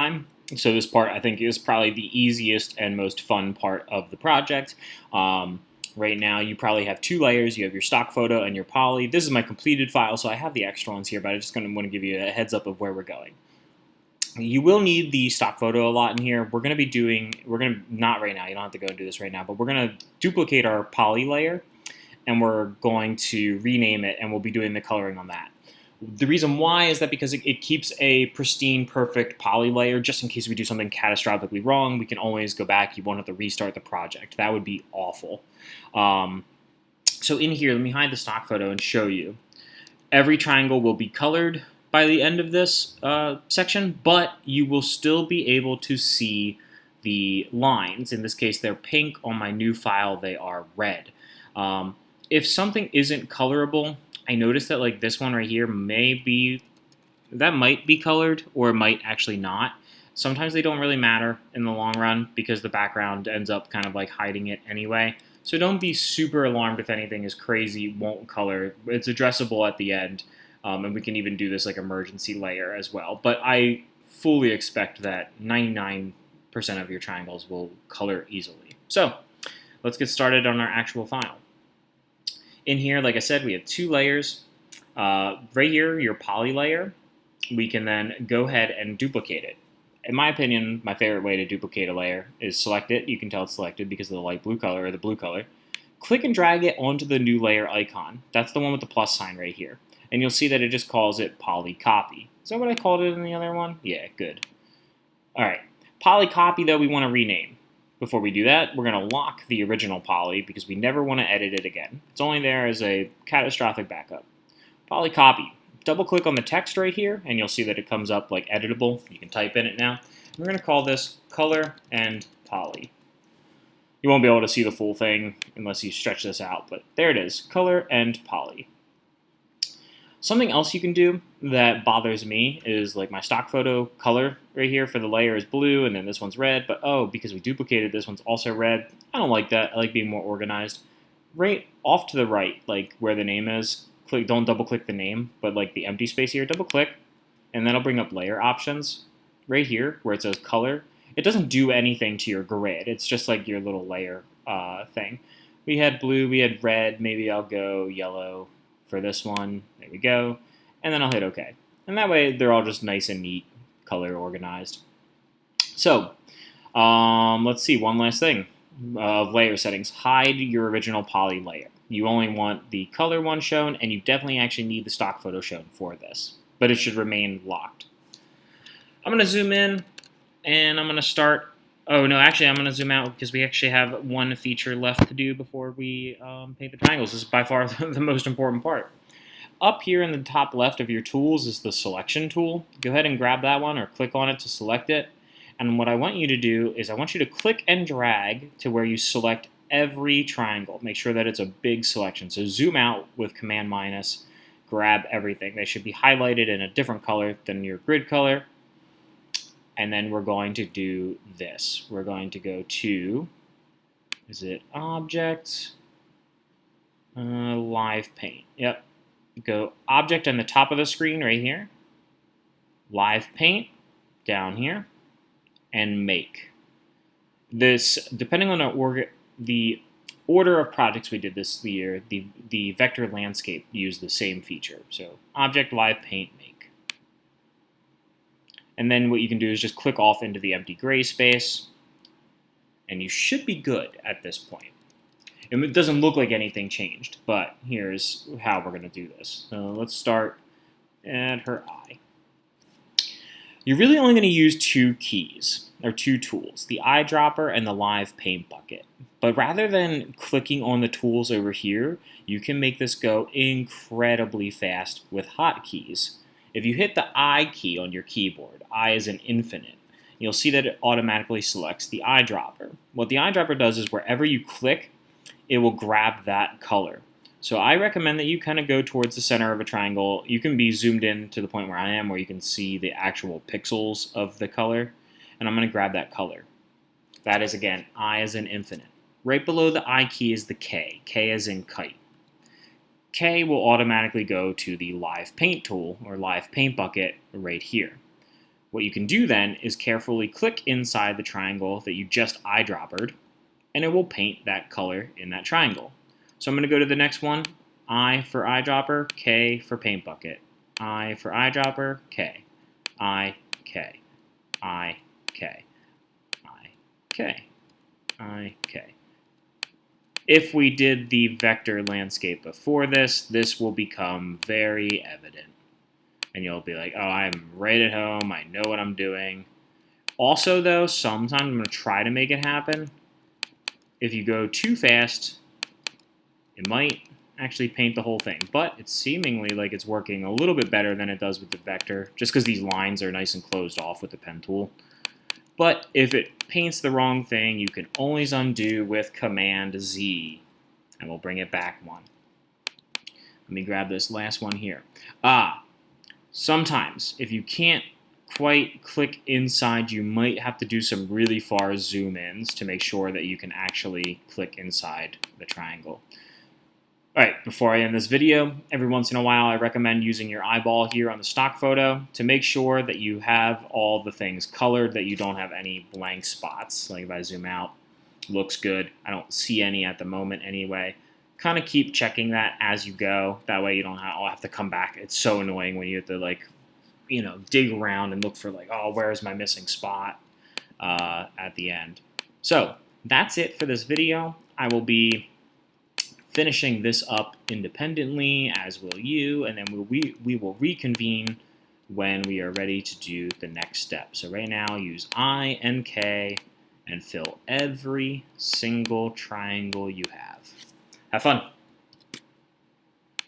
time. So this part, I think, is probably the easiest and most fun part of the project. Right now, you probably have two layers. You have your stock photo and your poly. This is my completed file, so I have the extra ones here, but I just want to give you a heads up of where we're going. You will need the stock photo a lot in here. Not right now, you don't have to go and do this right now, but we're going to duplicate our poly layer, and we're going to rename it, and we'll be doing the coloring on that. The reason why is that because it keeps a pristine, perfect poly layer, just in case we do something catastrophically wrong. We can always go back. You won't have to restart the project. That would be awful. So in here, let me hide the stock photo and show you. Every triangle will be colored by the end of this section, but you will still be able to see the lines. In this case, they're pink. On my new file, they are red. If something isn't colorable, I noticed that like this one right here might be colored, or it might actually not. Sometimes they don't really matter in the long run because the background ends up kind of like hiding it anyway. So don't be super alarmed if anything is crazy, won't color. It's addressable at the end, and we can even do this like emergency layer as well. But I fully expect that 99% of your triangles will color easily. So let's get started on our actual file. In here, like I said, we have two layers. Right here, your poly layer, we can then go ahead and duplicate it. In my opinion, my favorite way to duplicate a layer is select it. You can tell it's selected because of the light blue color or the blue color. Click and drag it onto the new layer icon. That's the one with the plus sign right here. And you'll see that it just calls it poly copy. Is that what I called it in the other one? Yeah, good. All right. Poly copy, though, we want to rename. Before we do that, we're going to lock the original poly because we never want to edit it again. It's only there as a catastrophic backup. Poly copy. Double click on the text right here and you'll see that it comes up like editable. You can type in it now. We're going to call this color and poly. You won't be able to see the full thing unless you stretch this out, but there it is, color and poly. Something else you can do that bothers me is like my stock photo color right here for the layer is blue and then this one's red, but because we duplicated, this one's also red. I don't like that. I like being more organized. Right off to the right, like where the name is, don't double click the name, but like the empty space here, double click, and then I'll bring up layer options right here where it says color. It doesn't do anything to your grid. It's just like your little layer thing. We had blue, we had red, maybe I'll go yellow for this one. There we go. And then I'll hit OK. And that way they're all just nice and neat, color organized. So let's see, one last thing of layer settings. Hide your original poly layer. You only want the color one shown, and you definitely actually need the stock photo shown for this, but it should remain locked. I'm going to zoom in, and I'm going to start. Oh, no, actually, I'm going to zoom out because we actually have one feature left to do before we paint the triangles. This is by far the most important part. Up here in the top left of your tools is the selection tool. Go ahead and grab that one or click on it to select it. And what I want you to do is I want you to click and drag to where you select every triangle. Make sure that it's a big selection. So zoom out with Command minus, grab everything. They should be highlighted in a different color than your grid color. And then we're going to do this. We're going to go to, is it Object? Live Paint. Yep. Go Object on the top of the screen right here. Live Paint down here. And Make. This, depending on the order of projects we did this year, the vector landscape used the same feature. So Object, Live Paint, Make. And then what you can do is just click off into the empty gray space, and you should be good at this point. And it doesn't look like anything changed, but here's how we're going to do this. So let's start at her eye. You're really only going to use two keys, or two tools, the eyedropper and the live paint bucket. But rather than clicking on the tools over here, you can make this go incredibly fast with hotkeys. If you hit the I key on your keyboard, I is an infinite, you'll see that it automatically selects the eyedropper. What the eyedropper does is wherever you click, it will grab that color. So I recommend that you kind of go towards the center of a triangle. You can be zoomed in to the point where I am, where you can see the actual pixels of the color. And I'm going to grab that color. That is, again, I as in infinite. Right below the I key is the K as in kite. K will automatically go to the live paint tool or live paint bucket right here. What you can do then is carefully click inside the triangle that you just eyedroppered, and it will paint that color in that triangle. So I'm going to go to the next one. I for eyedropper, K for paint bucket. I for eyedropper, K. I, K. I, K. I, K. I, K. If we did the vector landscape before this, this will become very evident. And you'll be like, oh, I'm right at home. I know what I'm doing. Also, though, sometimes I'm going to try to make it happen. If you go too fast, it might actually paint the whole thing. But it's seemingly like it's working a little bit better than it does with the vector, just because these lines are nice and closed off with the pen tool. But if it paints the wrong thing, you can always undo with Command Z, and we'll bring it back one. Let me grab this last one here. Sometimes, if you can't quite click inside, you might have to do some really far zoom-ins to make sure that you can actually click inside the triangle. Alright, before I end this video, every once in a while I recommend using your eyeball here on the stock photo to make sure that you have all the things colored, that you don't have any blank spots. Like if I zoom out, looks good. I don't see any at the moment anyway. Kind of keep checking that as you go. That way you don't have to come back. It's so annoying when you have to dig around and look for oh, where's my missing spot at the end. So that's it for this video. I will be finishing this up independently, as will you, and then we will reconvene when we are ready to do the next step. So right now, use I and K and fill every single triangle you have. Have fun.